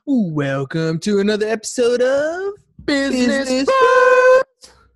Welcome to another episode of Business Business Bros.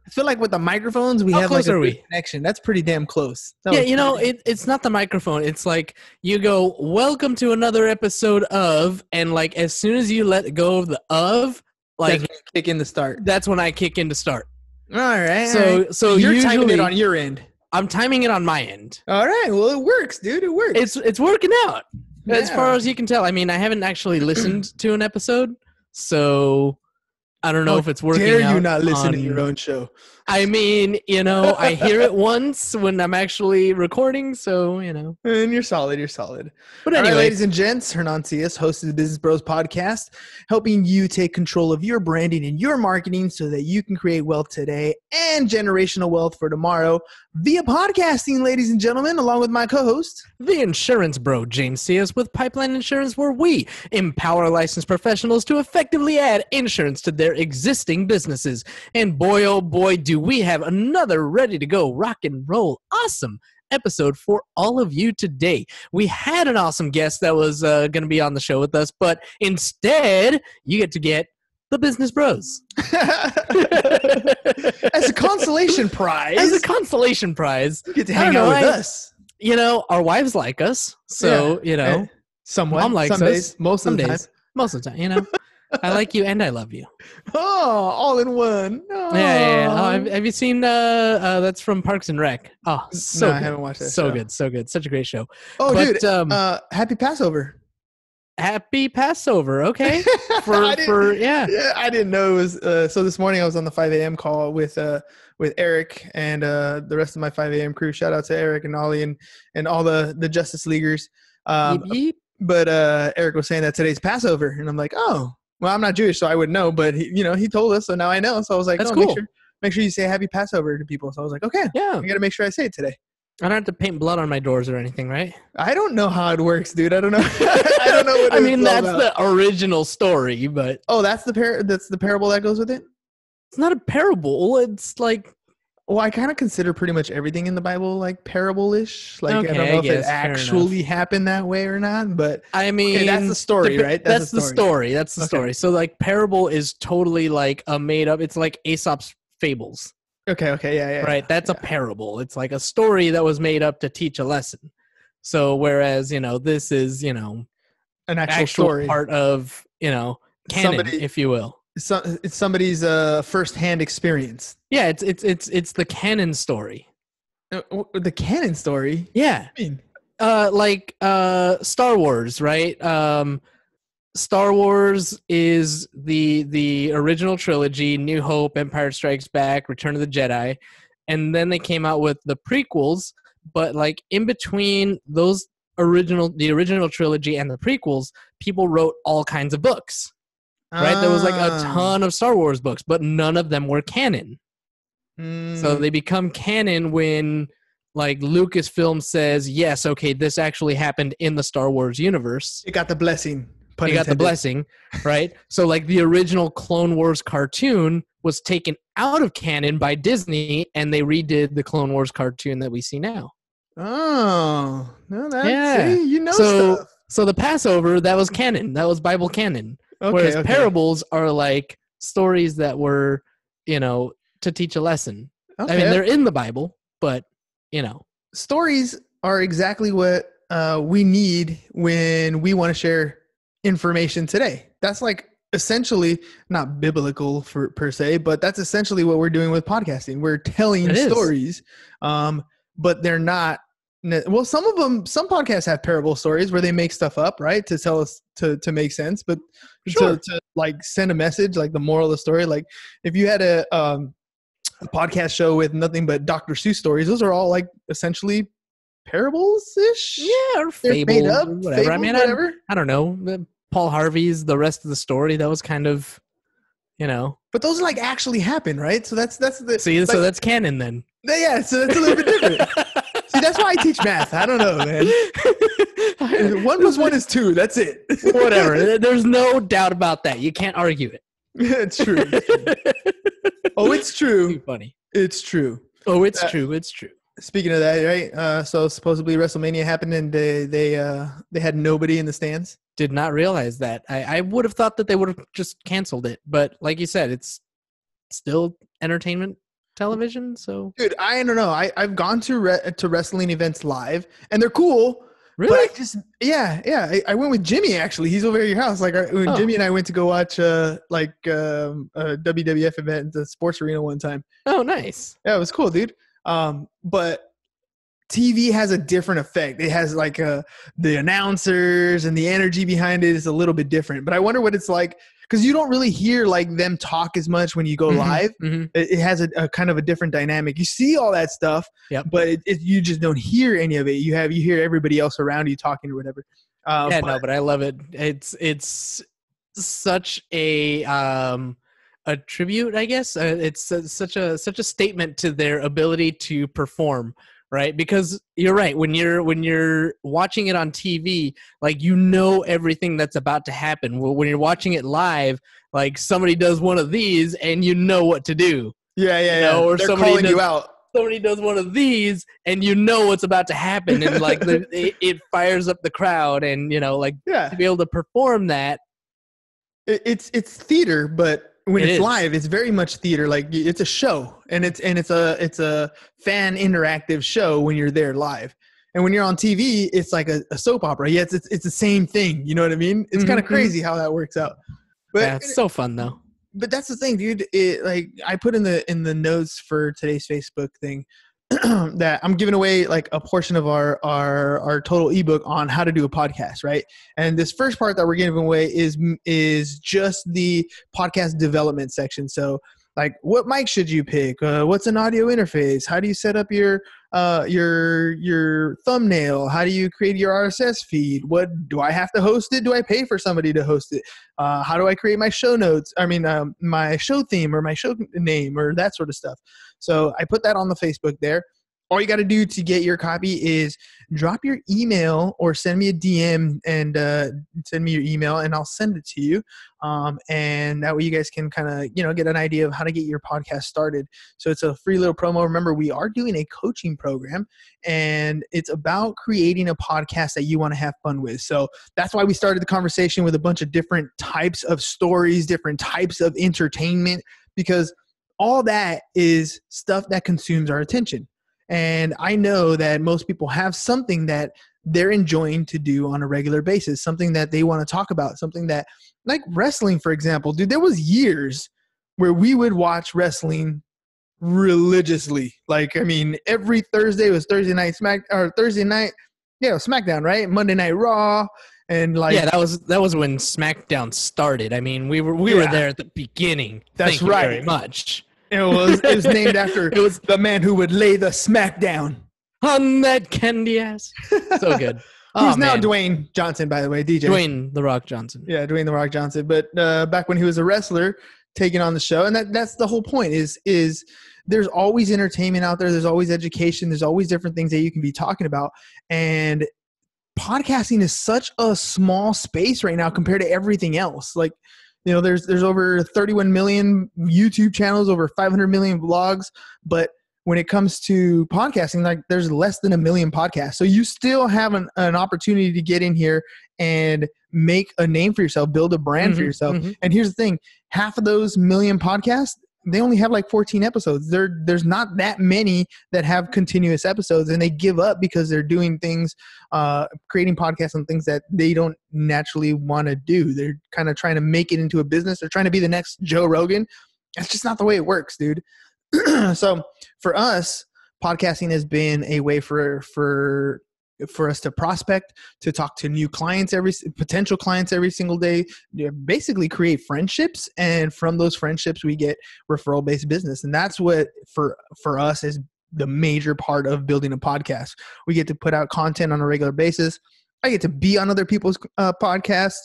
I feel like with the microphones, we How have close like a are good we? connection. That's pretty damn close. That Yeah, was you know, pretty it's not the microphone. It's like you go, welcome to another episode of, and like as soon as you let go of the of, like that's when you kick in the start. that's when I kick in to start. All right. So you're timing it usually- on your end. I'm timing it on my end. All right. Well, it works, dude. It works. It's working out. As Yeah. far as you can tell. I mean, I haven't actually listened to an episode, so I don't know How if it's working dare out. you not listen to on- your own show? I mean, you know, I hear it once when I'm actually recording, so you know. And you're solid. You're solid. But All right, anyway, ladies and gents, Hernan Cias, host of the Business Bros podcast, helping you take control of your branding and your marketing so that you can create wealth today and generational wealth for tomorrow via podcasting, ladies and gentlemen, along with my co-host. the insurance bro, James Cias, with Pipeline Insurance, where we empower licensed professionals to effectively add insurance to their existing businesses. And boy, oh boy, do we have another ready to go rock and roll awesome episode for all of you today. We had an awesome guest that was going to be on the show with us, but instead, you get the Business Bros. As a consolation prize, As a consolation prize. you get to I don't hang out know, with I- us. You know, our wives like us, so, you know. Eh, somewhat. Mom likes some us. days, most Some of the time. days. Most of the time, you know. I like you and I love you. Oh, all in one. Yeah. Oh. Oh, have you seen that's from Parks and Rec? Oh, so No, good. I haven't watched that So show. good, so good. Such a great show. Oh, But, dude. Happy Passover. Happy Passover, okay? I didn't- Yeah. Yeah, I didn't know it was. So this morning I was on the 5 a.m. call with Eric and the rest of my 5 a.m. crew. Shout out to Eric and Ollie and all the Justice Leaguers. Yeep, yeep. But Eric was saying that today's Passover, and I'm like, oh, well, I'm not Jewish, so I wouldn't know. But he told us, so now I know. So I was like, That's oh, cool. make sure you say Happy Passover to people. So I was like, okay, Yeah. I got to make sure I say it today. I don't have to paint blood on my doors or anything, right? I don't know how it works, dude. I don't know. I don't know what I it's mean, all that's about. the original story, but Oh, that's the parable that goes with it. it's not a parable. It's like, Well, I kind of consider pretty much everything in the Bible like parable-ish. Like, Okay, I don't I know if it guess, fair actually happened that way or not, but I mean, okay, that's the story, right? That's the story. That's the Okay. story. So like parable is totally like a made up. It's like Aesop's fables, okay, yeah. right? That's a parable. It's like a story that was made up to teach a lesson. So whereas this is An actual actual story. part of canon, Somebody- if you will. It's somebody's first-hand experience. Yeah, it's the canon story. The canon story. Yeah. I mean, Like Star Wars, right? Star Wars is the original trilogy, New Hope, Empire Strikes Back, Return of the Jedi, and then they came out with the prequels, but like in between the original trilogy and the prequels, people wrote all kinds of books. Right? There was like a ton of Star Wars books, but none of them were canon. So they become canon when like Lucasfilm says, yes, okay, this actually happened in the Star Wars universe. it got the blessing. Pun You got the intended. blessing, right? So like the original Clone Wars cartoon was taken out of canon by Disney, and they redid the Clone Wars cartoon that we see now. Oh, no, that's Yeah. see, you know So stuff. so the Passover, that was canon. That was Bible canon. Okay, Whereas okay. parables are like stories that were, to teach a lesson. Okay. I mean, they're in the Bible, but Stories are exactly what we need when we want to share information today. That's like essentially not biblical per se, but that's essentially what we're doing with podcasting. We're telling It is. stories, but they're not. Well, some podcasts have parable stories where they make stuff up, right, to tell us to make sense, but Sure. to like send a message, like the moral of the story. Like if you had a podcast show with nothing but Dr. Seuss stories, those are all like essentially parables-ish. yeah, or They're fables, made up, or whatever. I fables, mean, whatever. I don't know. Paul Harvey's The Rest of the Story, that was kind of, But those like actually happen, right? So that's the See, like, so that's canon then. yeah. So that's a little bit different. See, that's why I teach math. I don't know, man. 1 + 1 is 2. That's it. Whatever. There's no doubt about that. You can't argue it. It's true. Oh, it's Too true. funny. It's true. Oh, it's true. It's true. Speaking of that, right? So supposedly WrestleMania happened, and they had nobody in the stands. did not realize that. I would have thought that they would have just canceled it, but like you said, it's still entertainment television. So, Dude, I don't know. I've gone to wrestling events live, and they're cool. But really, I went with Jimmy. Actually, he's over at your house. Like when Oh. Jimmy and I went to go watch a WWF event at the sports arena one time. Oh, nice. Yeah, it was cool, dude. But TV has a different effect. It has like the announcers and the energy behind it is a little bit different. But I wonder what it's like, because you don't really hear like them talk as much when you go live. It has a kind of a different dynamic. You see all that stuff, but you just don't hear any of it. You hear everybody else around you talking or whatever. But I love it. It's such a tribute, I guess. It's such a statement to their ability to perform. Right, because you're right. When you're watching it on TV, like everything that's about to happen. When you're watching it live, like somebody does one of these, and you know what to do. Yeah. Or they're somebody calling you out. Somebody does one of these, and you know what's about to happen, and like it fires up the crowd, and to be able to perform that. It's theater, but when It it's is. live, it's very much theater. Like it's a show, and it's a fan interactive show when you're there live. And when you're on TV, it's like a soap opera. Yeah, it's the same thing. You know what I mean? It's kind of crazy how that works out. But yeah, it's so fun though. But that's the thing, dude. Like I put in the notes for today's Facebook thing that I'm giving away like a portion of our total ebook on how to do a podcast, right? And this first part that we're giving away is just the podcast development section. So like, what mic should you pick? What's an audio interface? How do you set up your thumbnail? How do you create your RSS feed? What do I have to host it? Do I pay for somebody to host it? How do I create my show notes? I mean, my show theme or my show name or that sort of stuff. So I put that on the Facebook there. All you got to do to get your copy is drop your email or send me a DM and send me your email and I'll send it to you. And that way you guys can kind of, get an idea of how to get your podcast started. So it's a free little promo. Remember, we are doing a coaching program and it's about creating a podcast that you want to have fun with. So that's why we started the conversation with a bunch of different types of stories, different types of entertainment, because all that is stuff that consumes our attention. And I know that most people have something that they're enjoying to do on a regular basis, something that they want to talk about, something that, like wrestling, for example. Dude, there was years where we would watch wrestling religiously. Like, I mean, every Thursday was Thursday night SmackDown, right? Monday Night Raw. And like, yeah, that was when SmackDown started. I mean, we were there at the beginning. That's Thank you right. very much. It was named after the man who would lay the smackdown on that candy ass. So good. Who's now Dwayne Johnson, by the way, DJ. Dwayne The Rock Johnson. Yeah, Dwayne The Rock Johnson. But back when he was a wrestler, taking on the show, and that's the whole point. Is there's always entertainment out there. There's always education. There's always different things that you can be talking about. And podcasting is such a small space right now compared to everything else. Like, there's over 31 million YouTube channels, over 500 million blogs, but when it comes to podcasting, like there's less than 1 million podcasts. So you still have an opportunity to get in here and make a name for yourself, build a brand for yourself. And here's the thing, half of those 1 million podcasts, they only have like 14 episodes. There's not that many that have continuous episodes, and they give up because they're doing things, creating podcasts on things that they don't naturally want to do. They're kind of trying to make it into a business. They're trying to be the next Joe Rogan. That's just not the way it works, dude. So for us, podcasting has been a way for us to prospect, to talk to new clients, potential clients every single day, basically create friendships. And from those friendships, we get referral based business. And that's what for us is the major part of building a podcast. We get to put out content on a regular basis. I get to be on other people's podcasts.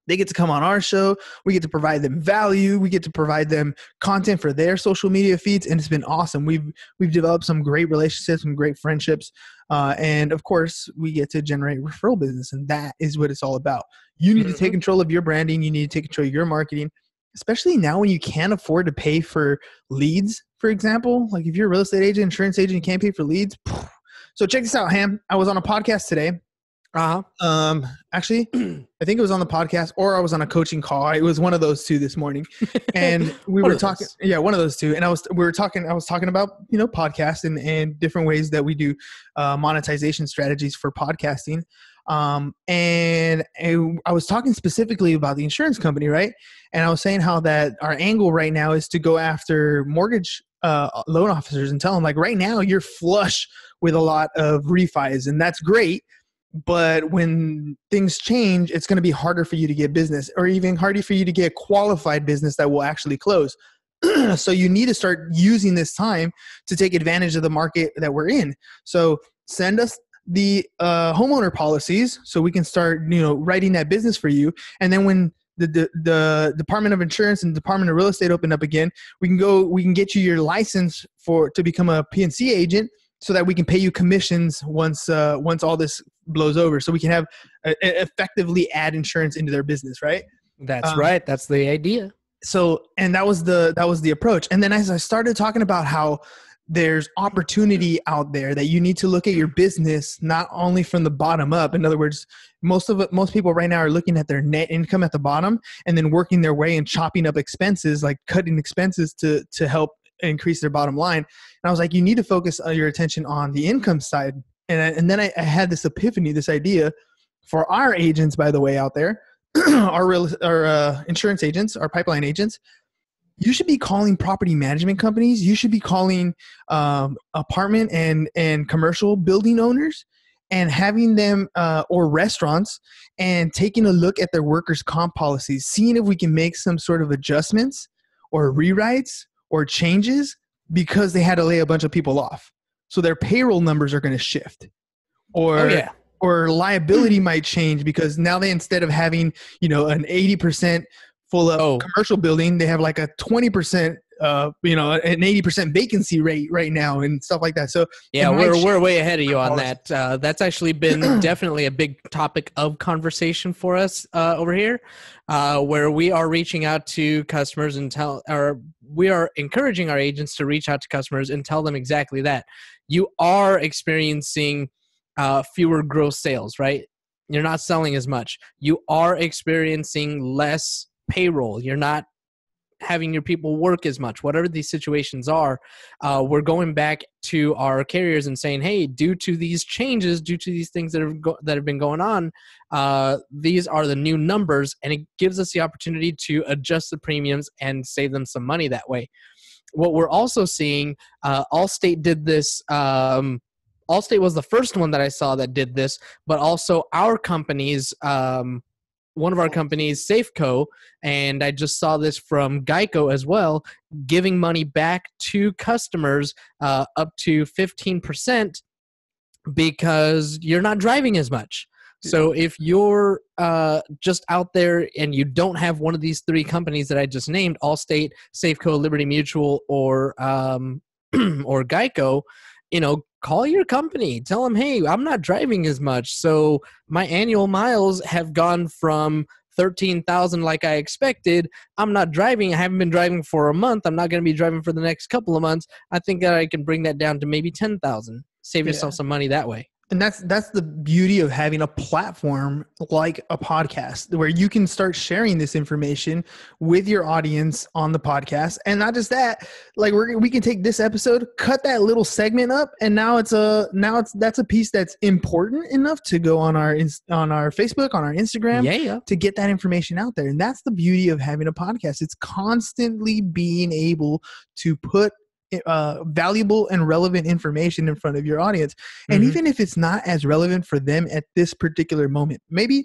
They get to come on our show. We get to provide them value. We get to provide them content for their social media feeds. And it's been awesome. We've developed some great relationships, some great friendships. And of course, we get to generate referral business. And that is what it's all about. You need to take control of your branding. You need to take control of your marketing, especially now when you can't afford to pay for leads, for example. Like if you're a real estate agent, insurance agent, you can't pay for leads. So check this out, Ham. I was on a podcast today. Uh-huh. Actually, I think it was on the podcast or I was on a coaching call. It was one of those two this morning, and we One were of talking. those. Yeah, one of those two. And I was talking about podcasts and different ways that we do monetization strategies for podcasting. And I was talking specifically about the insurance company, right? And I was saying how that our angle right now is to go after mortgage loan officers and tell them, like, right now you're flush with a lot of refis, and that's great. But when things change, it's going to be harder for you to get business, or even harder for you to get qualified business that will actually close. So you need to start using this time to take advantage of the market that we're in. So send us the homeowner policies so we can start, writing that business for you. And then when the Department of Insurance and Department of Real Estate open up again, we can get you your license to become a PNC agent, so that we can pay you commissions once all this blows over, so we can have effectively add insurance into their business, right? That's right. That's the idea. So, and that was the approach. And then as I started talking about how there's opportunity out there, that you need to look at your business not only from the bottom up. In other words, most people right now are looking at their net income at the bottom and then working their way and chopping up expenses, like cutting expenses to help increase their bottom line. And I was like, you need to focus your attention on the income side. And then I had this epiphany, this idea for our agents, by the way, out there, our insurance agents, our pipeline agents. You should be calling property management companies. You should be calling apartment and commercial building owners and having them, or restaurants, and taking a look at their workers' comp policies, seeing if we can make some sort of adjustments or rewrites or changes, because they had to lay a bunch of people off. So their payroll numbers are going to shift, or liability might change, because now they, instead of having, an 80% full of commercial building, they have like a 20%, an 80% vacancy rate right now and stuff like that. So yeah, we're way ahead of you on that. That's actually been definitely a big topic of conversation for us over here, where we are reaching out to customers and we are encouraging our agents to reach out to customers and tell them exactly that. You are experiencing fewer gross sales, right? You're not selling as much. You are experiencing less payroll. You're not having your people work as much. Whatever these situations are, we're going back to our carriers and saying, hey, due to these changes, due to these things that have been going on, these are the new numbers, and it gives us the opportunity to adjust the premiums and save them some money that way. What we're also seeing, Allstate did this. Allstate was the first one that I saw that did this, but also our companies, one of our companies, Safeco, and I just saw this from Geico as well, giving money back to customers up to 15% because you're not driving as much. So if you're just out there and you don't have one of these three companies that I just named, Allstate, Safeco, Liberty Mutual, or Geico, call your company. Tell them, hey, I'm not driving as much, so my annual miles have gone from 13,000 like I expected. I'm not driving. I haven't been driving for a month. I'm not going to be driving for the next couple of months. I think that I can bring that down to maybe 10,000. Save yourself some money that way. And that's the beauty of having a platform like a podcast, where you can start sharing this information with your audience on the podcast. And not just that, like we can take this episode, cut that little segment up, and that's a piece that's important enough to go on our Facebook, on our Instagram, to get that information out there. And that's the beauty of having a podcast. It's constantly being able to put valuable and relevant information in front of your audience. And even if it's not as relevant for them at this particular moment, maybe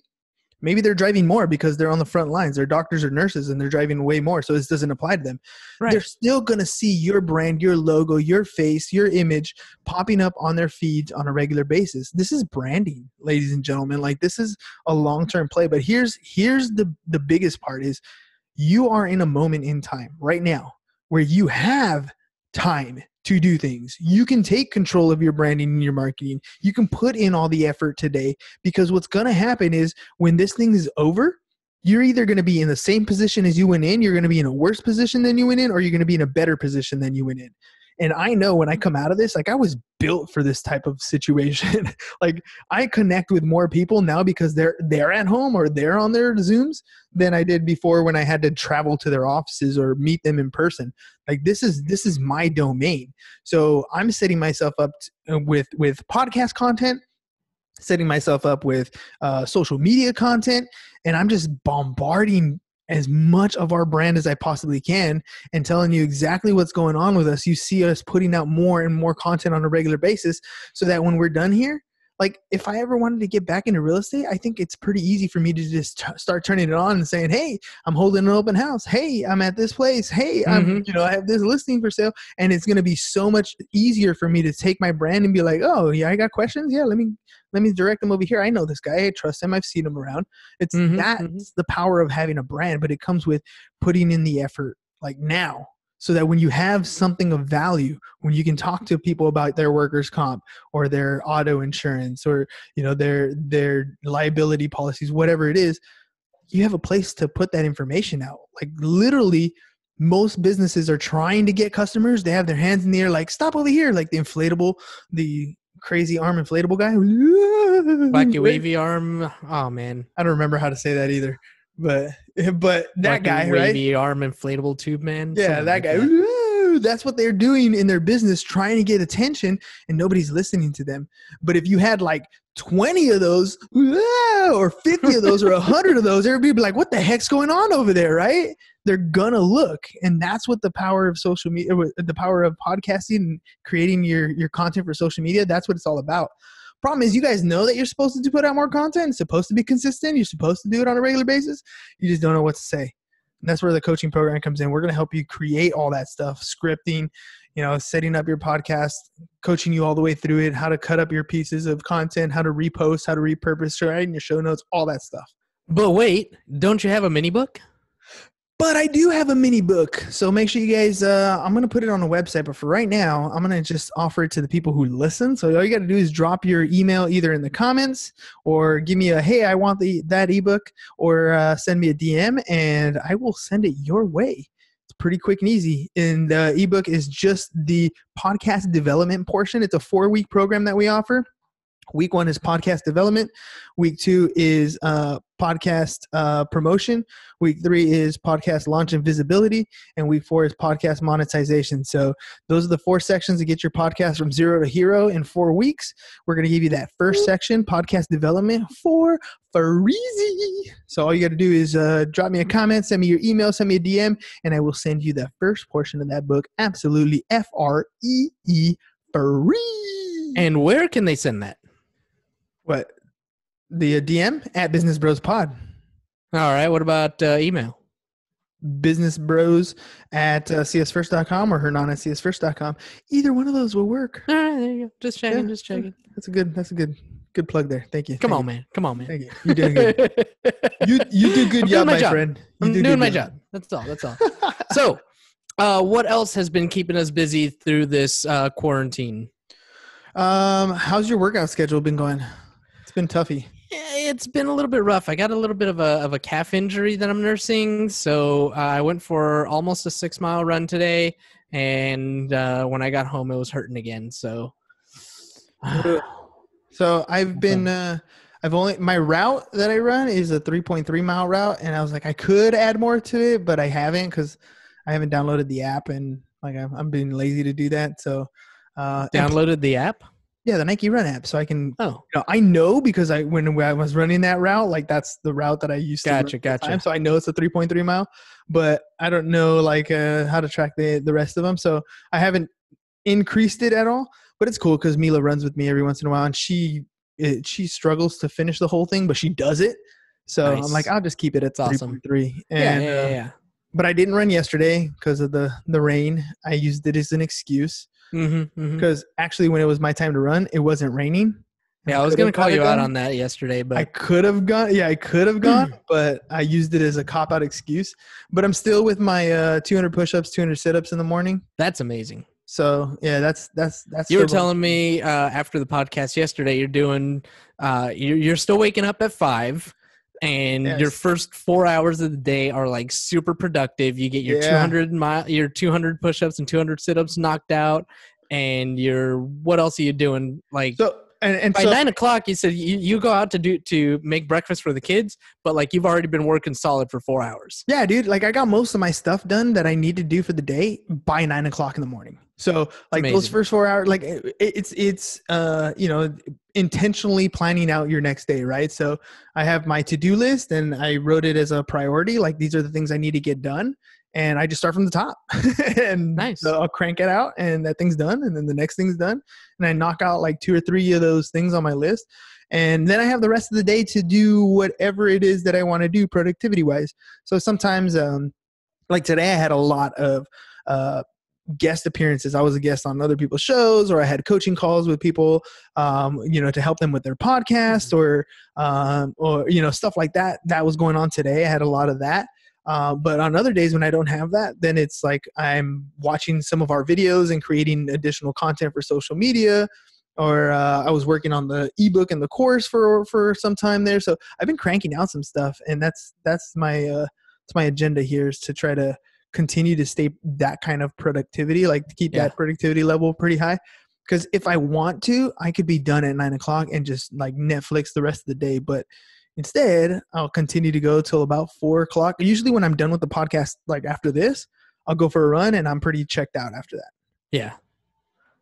they're driving more because they're on the front lines, they're doctors or nurses, and they're driving way more, so this doesn't apply to them. They're still going to see your brand, your logo, your face, your image popping up on their feeds on a regular basis. This is branding, ladies and gentlemen. Like, this is a long-term play. But here's the biggest part is, you are in a moment in time right now where you have time to do things. You can take control of your branding and your marketing. You can put in all the effort today, because what's going to happen is, when this thing is over, you're either going to be in the same position as you went in, you're going to be in a worse position than you went in, or you're going to be in a better position than you went in. And I know when I come out of this, like I was built for this type of situation. Like I connect with more people now because they're at home or they're on their Zooms than I did before when I had to travel to their offices or meet them in person. Like this is my domain. So I'm setting myself up with podcast content, setting myself up with social media content, and I'm just bombarding as much of our brand as I possibly can and telling you exactly what's going on with us. You see us putting out more and more content on a regular basis so that when we're done here, like if I ever wanted to get back into real estate, I think it's pretty easy for me to just start turning it on and saying, hey, I'm holding an open house. Hey, I'm at this place. Hey, I have this listing for sale. And it's going to be so much easier for me to take my brand and be like, oh yeah, I got questions. Yeah. Let me direct them over here. I know this guy. I trust him. I've seen him around. It's that's the power of having a brand, but it comes with putting in the effort like now. So that when you have something of value, when you can talk to people about their workers' comp or their auto insurance or their liability policies, whatever it is, you have a place to put that information out. Like literally, most businesses are trying to get customers. They have their hands in the air, like stop over here, like the crazy arm inflatable guy, wacky wavy arm. Oh man, I don't remember how to say that either. But that wacky guy, wavy right? arm inflatable tube man. Yeah, that guy. That's what they're doing in their business, trying to get attention, and nobody's listening to them. But if you had like 20 of those, or 50 of those, or 100 of those, everybody would be like, "What the heck's going on over there?" Right? They're gonna look, and that's what the power of social media, the power of podcasting, and creating your content for social media. That's what it's all about. Problem is, you guys know that you're supposed to put out more content. It's supposed to be consistent. You're supposed to do it on a regular basis. You just don't know what to say. And that's where the coaching program comes in. We're going to help you create all that stuff, scripting, setting up your podcast, coaching you all the way through it, how to cut up your pieces of content, how to repost, how to repurpose, write in your show notes, all that stuff. But wait, don't you have a mini book? But I do have a mini book. So make sure you guys, I'm going to put it on the website. But for right now, I'm going to just offer it to the people who listen. So all you got to do is drop your email either in the comments or give me hey, I want that ebook, or send me a DM and I will send it your way. It's pretty quick and easy. And the ebook is just the podcast development portion. It's a 4-week program that we offer. Week 1 is podcast development. Week 2 is podcast promotion. Week 3 is podcast launch and visibility. And week 4 is podcast monetization. So those are the 4 sections to get your podcast from 0 to hero in 4 weeks. We're going to give you that first section, podcast development, for free. So all you got to do is drop me a comment, send me your email, send me a DM, and I will send you the first portion of that book absolutely free. And where can they send that? What? The DM at Business Bros Pod. All right. What about email? Businessbros at csfirst.com or Hernan at csfirst.com. Either one of those will work. All right. There you go. Just checking. Just checking. That's a good plug there. Thank you. Come on, man. Thank you. You're doing good. you do good job, my friend. I'm doing my job. That's all. So, what else has been keeping us busy through this quarantine? How's your workout schedule been going? It's been toughy. Yeah, it's been a little bit rough. I got a little bit of a calf injury that I'm nursing, so I went for almost a 6-mile run today, and when I got home, it was hurting again. So I've been my route that I run is a 3.3 mile route, and I was like, I could add more to it, but I haven't because I haven't downloaded the app, and like I'm being lazy to do that. So downloaded the app. Yeah, the Nike Run app, so I can. Oh, I know because when I was running that route, like that's the route that I used to. Gotcha. So I know it's a 3.3 mile, but I don't know how to track the rest of them. So I haven't increased it at all. But it's cool because Mila runs with me every once in a while, and she struggles to finish the whole thing, but she does it. So nice. I'm like, I'll just keep it at 3.3. And yeah. But I didn't run yesterday because of the rain. I used it as an excuse. Because actually when it was my time to run, it wasn't raining. Yeah, I was going to call you out on that yesterday, but I could have gone, but I used it as a cop-out excuse. But I'm still with my 200 push-ups, 200 sit-ups in the morning. That's amazing. So yeah, that's. You were telling me after the podcast yesterday, you're doing, you're still waking up at 5. and your Yes. first 4 hours of the day are like super productive. You get your Yeah. 200 push-ups and 200 sit-ups knocked out, and what else are you doing? Like So and by so 9 o'clock, you said you go out to make breakfast for the kids, but like you've already been working solid for 4 hours. yeah, dude, like I got most of my stuff done that I need to do for the day by 9 o'clock in the morning. So It's like those amazing. first 4 hours, like it's intentionally planning out your next day, right? So I have my to-do list and I wrote it as a priority. Like these are the things I need to get done. And I just start from the top and Nice. so I'll crank it out and that thing's done. And then the next thing's done. And I knock out like 2 or 3 of those things on my list. And then I have the rest of the day to do whatever it is that I want to do productivity wise. So sometimes, like today, I had a lot of guest appearances. I was a guest on other people's shows, or I had coaching calls with people, to help them with their podcast, or stuff like that. That was going on today. I had a lot of that. But on other days when I don't have that, then it's like I'm watching some of our videos and creating additional content for social media, or I was working on the ebook and the course for some time there. So I've been cranking out some stuff, and that's my agenda here, is to try to continue to stay that kind of productivity, like to keep Yeah. that productivity level pretty high. Because if I want to, I could be done at 9 o'clock and just like Netflix the rest of the day. But instead, I'll continue to go till about 4 o'clock. Usually when I'm done with the podcast, like after this, I'll go for a run and I'm pretty checked out after that. Yeah.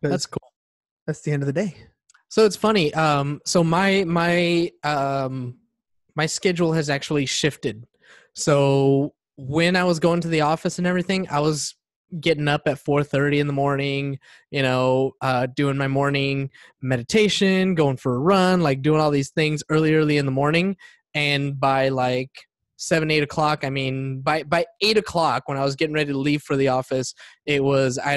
'Cause That's cool. that's the end of the day. So it's funny. So my schedule has actually shifted. So when I was going to the office and everything, I was getting up at 4:30 in the morning, doing my morning meditation, going for a run, like doing all these things early in the morning. And by like 7, 8 o'clock, I mean, by 8 o'clock, when I was getting ready to leave for the office, I'd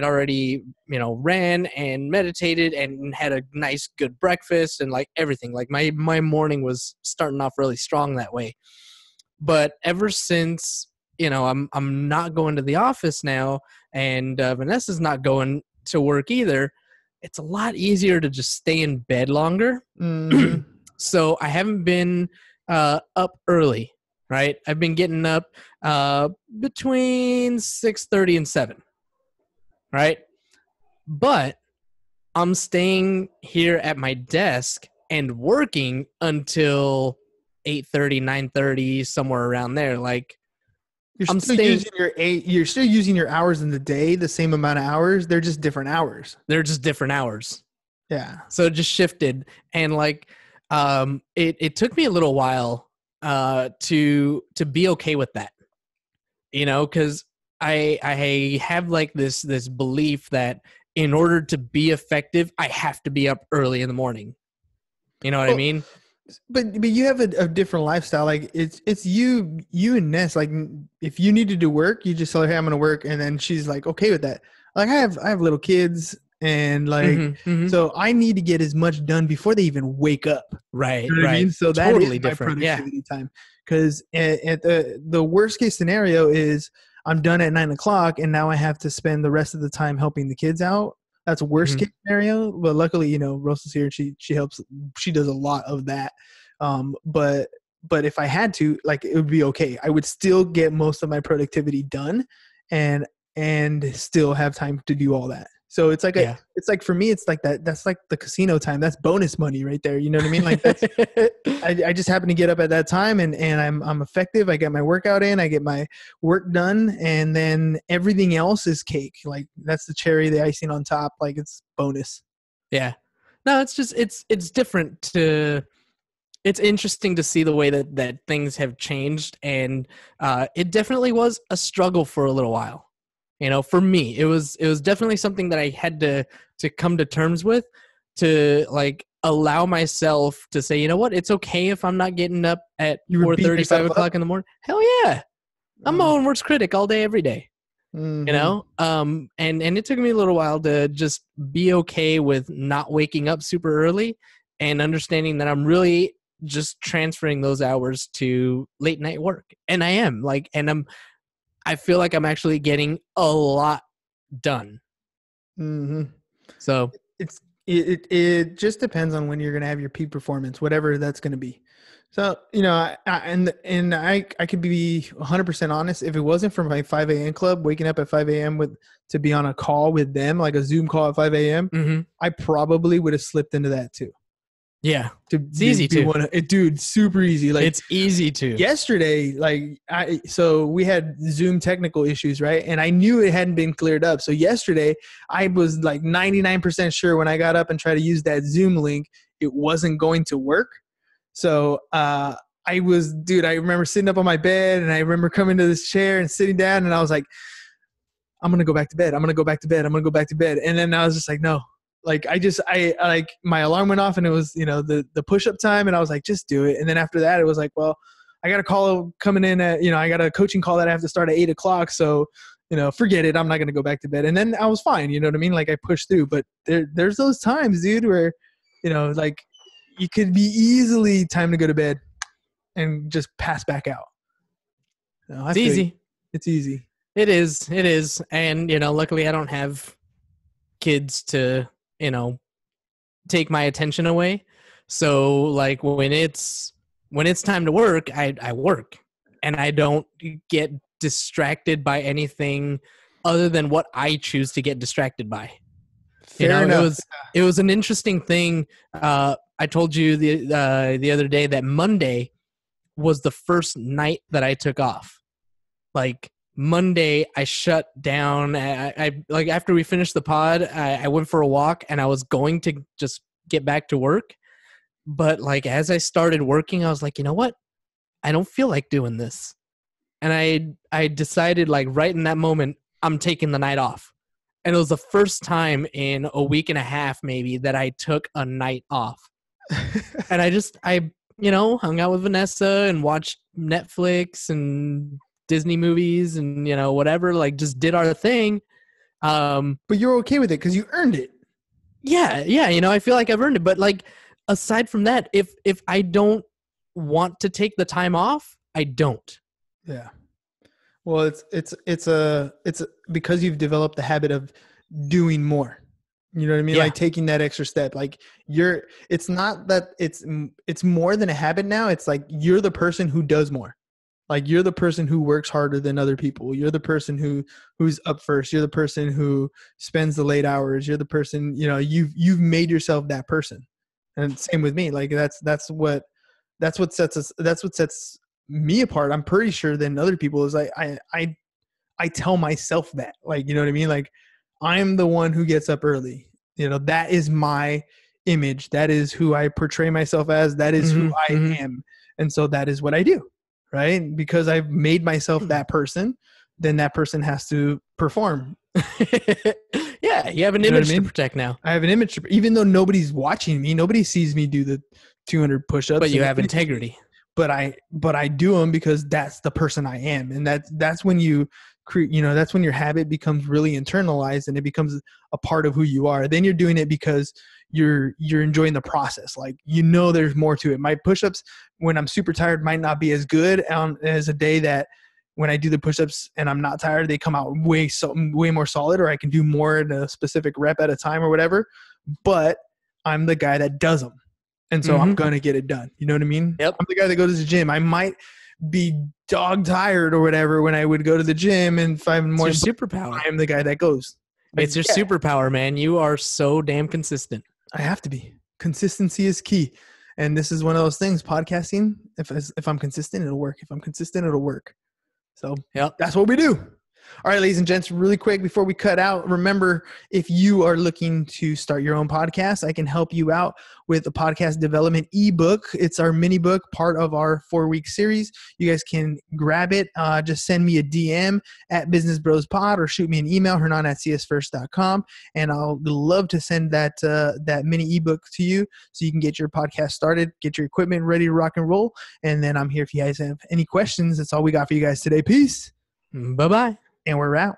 already, ran and meditated and had a nice, good breakfast and like everything. Like my morning was starting off really strong that way. But ever since, I'm not going to the office now, and Vanessa's not going to work either, it's a lot easier to just stay in bed longer. Mm-hmm. So I haven't been up early, right? I've been getting up between 6:30 and 7, right? But I'm staying here at my desk and working until 8:30, 9:30, somewhere around there. Like You're still using your hours in the day, the same amount of hours. They're just different hours. They're just different hours. Yeah. So it just shifted, and like it took me a little while to be okay with that, because I have like this belief that in order to be effective, I have to be up early in the morning. You know what I mean? But you have a different lifestyle. Like it's you and Ness. Like if you need to do work, you just tell her, "Hey, I'm going to work," and then she's like okay with that. Like I have little kids, and like so I need to get as much done before they even wake up. Right, You know what I mean? So that totally is my different. productivity time. Because at the worst case scenario is I'm done at 9 o'clock, and now I have to spend the rest of the time helping the kids out. That's worst case scenario. But luckily, Rosa's here and she helps. She does a lot of that. But if I had to, like, it would be okay. I would still get most of my productivity done, and still have time to do all that. So it's like it's like for me, it's like that. That's like the casino time. That's bonus money right there. You know what I mean? Like that's. I just happen to get up at that time, and I'm effective. I get my workout in. I get my work done, and then everything else is cake. Like that's the cherry, the icing on top. Like it's bonus. Yeah. No, it's just it's different to. It's interesting to see the way that things have changed, and it definitely was a struggle for a little while. For me, it was definitely something that I had to come to terms with, to like allow myself to say, you know what, it's okay if I'm not getting up at 4:30, 5 o'clock in the morning. Hell yeah, I'm my own worst critic all day, every day. And it took me a little while to just be okay with not waking up super early, and understanding that I'm really just transferring those hours to late night work. And I am like, and I feel like I'm actually getting a lot done. So it just depends on when you're going to have your peak performance, whatever that's going to be. So, I could be 100% honest. If it wasn't for my 5 a.m. club, waking up at 5 a.m. to be on a call with them, like a Zoom call at 5 a.m., I probably would have slipped into that too. Yeah. It's Be easy to. Dude, super easy. Like, It's easy to. yesterday, so we had Zoom technical issues, right? And I knew it hadn't been cleared up. So yesterday I was like 99% sure when I got up and tried to use that Zoom link, it wasn't going to work. So I remember sitting up on my bed, and I remember coming to this chair and sitting down, and I was like, I'm going to go back to bed. I'm going to go back to bed. I'm going to go back to bed. And then I was just like, no. Like, like my alarm went off, and it was, the push-up time, and I was like, just do it. And then after that, it was like, well, I got a call coming in at, I got a coaching call that I have to start at 8:00. So, forget it. I'm not going to go back to bed. And then I was fine. You know what I mean? Like, I pushed through. But there's those times, dude, where, like, you could be easily time to go to bed and just pass back out. It's easy. It's easy. It is. It is. And, luckily I don't have kids to, take my attention away. So like when it's time to work, I work, and I don't get distracted by anything other than what I choose to get distracted by. Fair enough. It was an interesting thing. I told you the other day that Monday was the first night that I took off. Like Monday, I shut down. I like after we finished the pod, I went for a walk, and I was going to just get back to work. But like as I started working, I was like, you know what? I don't feel like doing this. And I decided like right in that moment, I'm taking the night off. And it was the first time in a week and a half maybe that I took a night off. And I hung out with Vanessa and watched Netflix and Disney movies and, whatever, like just did our thing. But you're okay with it because you earned it. Yeah. I feel like I've earned it. But like, aside from that, if I don't want to take the time off, I don't. Yeah. Well, it's because you've developed the habit of doing more. You know what I mean? Yeah. Like taking that extra step. Like it's not that it's more than a habit now. It's like you're the person who does more. Like you're the person who works harder than other people. You're the person who's up first. You're the person who spends the late hours. You're the person, you've made yourself that person. And same with me. Like that's what sets me apart. I'm pretty sure than other people is I tell myself that, like, you know what I mean? Like I'm the one who gets up early. That is my image. That is who I portray myself as. That is who I am. And so that is what I do. Right? Because I've made myself that person, then that person has to perform. Yeah, you have an image to protect now. I have an image, even though nobody's watching me, nobody sees me do the 200 push-ups. But you have integrity. But I do them because that's the person I am, and that's when you create. That's when your habit becomes really internalized, and it becomes a part of who you are. Then you're doing it because you're enjoying the process. Like there's more to it. My push-ups when I'm super tired might not be as good as a day that when I do the push-ups and I'm not tired, they come out way more solid, or I can do more in a specific rep at a time or whatever. But I'm the guy that does them. And so I'm going to get it done. You know what I mean? Yep. I'm the guy that goes to the gym. I might be dog tired or whatever when I would go to the gym, and if I'm more superpower. I am the guy that goes. It's your superpower, man. You are so damn consistent. I have to be. Consistency is key. And this is one of those things, podcasting, if I'm consistent, it'll work. If I'm consistent, it'll work. So that's what we do. All right, ladies and gents, really quick before we cut out, remember, if you are looking to start your own podcast, I can help you out with a podcast development ebook. It's our mini book, part of our 4-week series. You guys can grab it. Just send me a DM at Business Bros Pod, or shoot me an email, hernan@csfirst.com, and I'll love to send that mini ebook to you so you can get your podcast started, get your equipment ready to rock and roll. And then I'm here if you guys have any questions. That's all we got for you guys today. Peace. Bye-bye. And we're out.